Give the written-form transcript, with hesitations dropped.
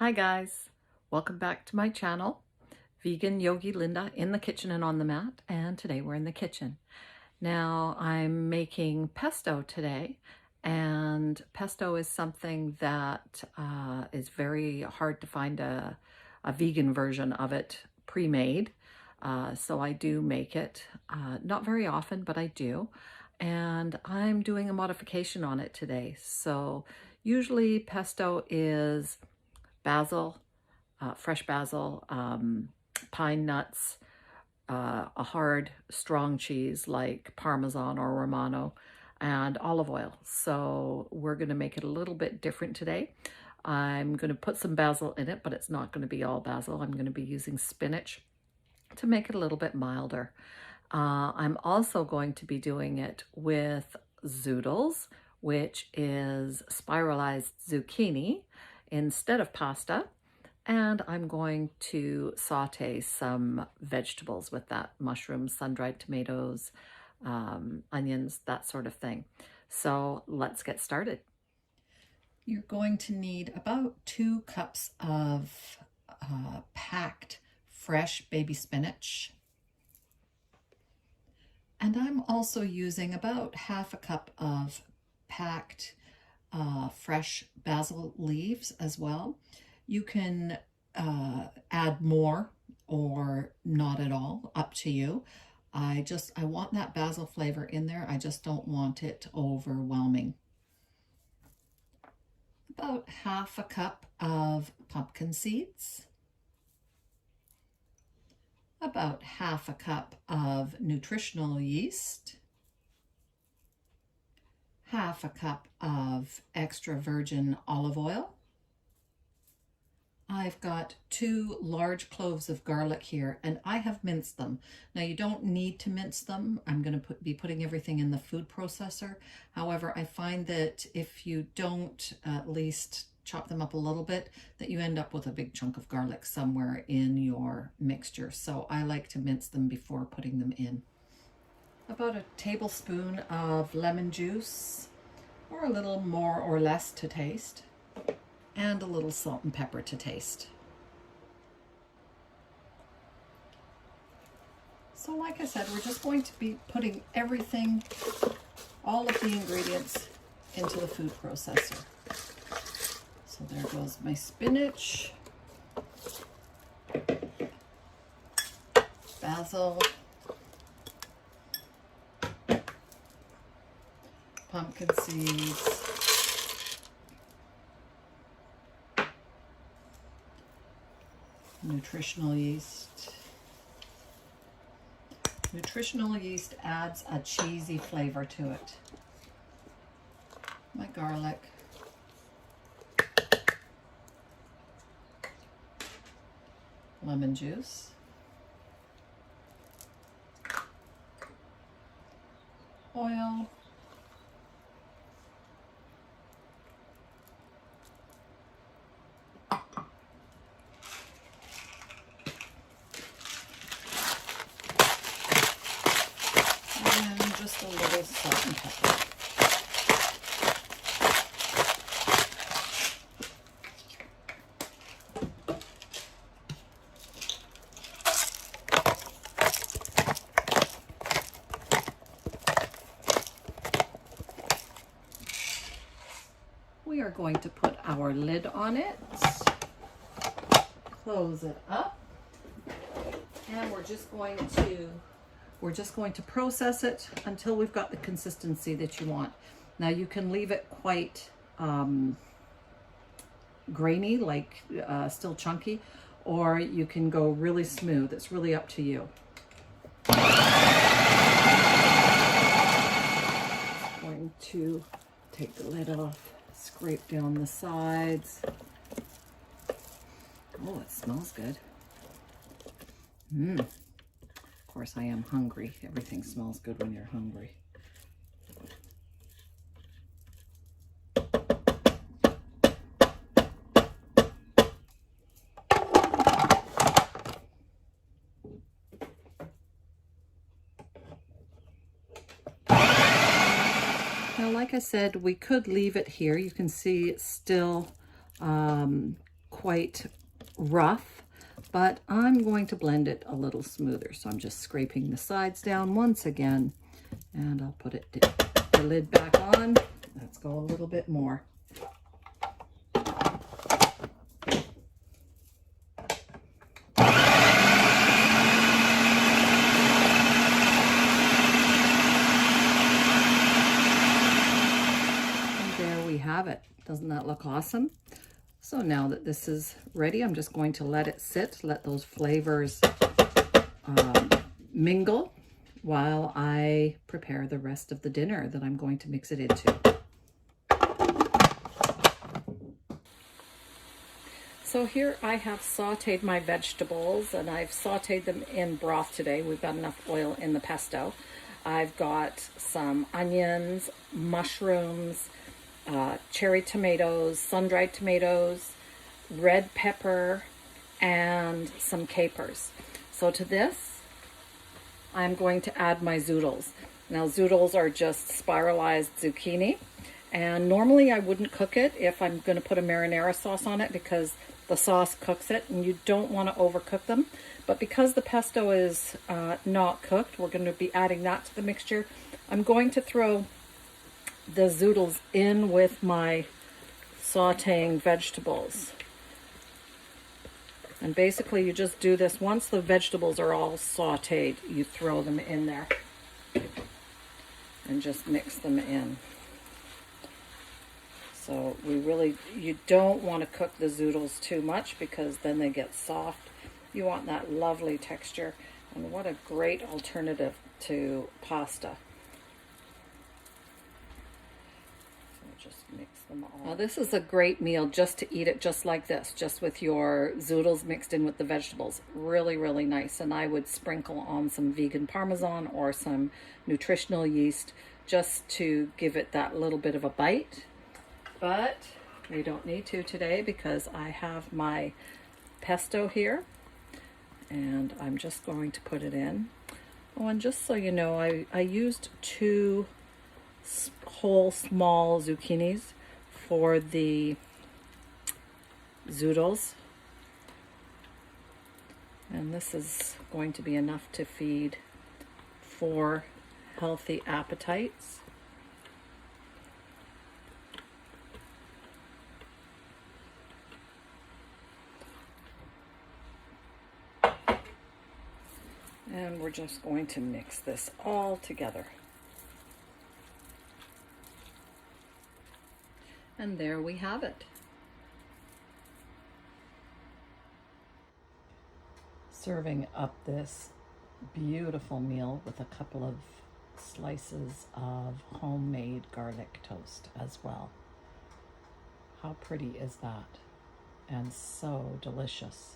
Hi guys, welcome back to my channel, Vegan Yogi Linda in the kitchen and on the mat, and today we're in the kitchen. Now I'm making pesto today, and pesto is something that is very hard to find a vegan version of it pre-made, so I do make it, not very often, but I do, and I'm doing a modification on it today. So usually pesto is basil, fresh basil, pine nuts, a hard, strong cheese like Parmesan or Romano, and olive oil. So we're going to make it a little bit different today. I'm going to put some basil in it, but it's not going to be all basil. I'm going to be using spinach to make it a little bit milder. I'm also going to be doing it with zoodles, which is spiralized zucchini instead of pasta, and I'm going to saute some vegetables with that: mushrooms, sun-dried tomatoes, onions, that sort of thing. So let's get started. You're going to need about 2 cups of packed fresh baby spinach, and I'm also using about half a cup of packed fresh basil leaves as well. You can add more or not at all, up to you. I want that basil flavor in there. I just don't want it overwhelming. About half a cup of pumpkin seeds. About half a cup of nutritional yeast. Half a cup of extra virgin olive oil. I've got 2 large cloves of garlic here, and I have minced them. Now you don't need to mince them. I'm going to be putting everything in the food processor. However, I find that if you don't at least chop them up a little bit, that you end up with a big chunk of garlic somewhere in your mixture. So I like to mince them before putting them in. About a tablespoon of lemon juice, or a little more or less to taste, and a little salt and pepper to taste. So like I said, we're just going to be putting everything, all of the ingredients, into the food processor. So there goes my spinach, basil, pumpkin seeds, nutritional yeast. Nutritional yeast adds a cheesy flavor to it. My garlic. Lemon juice. Oil. And just a little salt and pepper. We are going to put our lid on it, close it up, and we're just going to process it until we've got the consistency that you want. Now you can leave it quite grainy, like still chunky, or you can go really smooth. It's really up to you. I'm going to take the lid off, scrape down the sides. Oh, it smells good. Of course, I am hungry. Everything smells good when you're hungry. Now, like I said, we could leave it here. You can see it's still quite rough, but I'm going to blend it a little smoother. So I'm just scraping the sides down once again, and I'll put the lid back on. Let's go a little bit more. Have it. Doesn't that look awesome? So now that this is ready, I'm just going to let it sit, let those flavors mingle while I prepare the rest of the dinner that I'm going to mix it into. So here I have sauteed my vegetables, and I've sauteed them in broth today. We've got enough oil in the pesto. I've got some onions, mushrooms, cherry tomatoes, sun-dried tomatoes, red pepper, and some capers. So to this, I'm going to add my zoodles. Now, zoodles are just spiralized zucchini, and normally I wouldn't cook it if I'm going to put a marinara sauce on it, because the sauce cooks it, and you don't want to overcook them. But because the pesto is not cooked, we're going to be adding that to the mixture. I'm going to throw the zoodles in with my sauteing vegetables. And basically you just do this once the vegetables are all sauteed, you throw them in there and just mix them in. So you don't want to cook the zoodles too much, because then they get soft. You want that lovely texture, and what a great alternative to pasta. Just mix them all. Now this is a great meal just to eat it just like this, just with your zoodles mixed in with the vegetables. Really, really nice. And I would sprinkle on some vegan Parmesan or some nutritional yeast just to give it that little bit of a bite. But we don't need to today, because I have my pesto here, and I'm just going to put it in. Oh, and just so you know, I used 2 whole small zucchinis for the zoodles, and this is going to be enough to feed 4 healthy appetites. And we're just going to mix this all together. And there we have it. Serving up this beautiful meal with a couple of slices of homemade garlic toast as well. How pretty is that? And so delicious.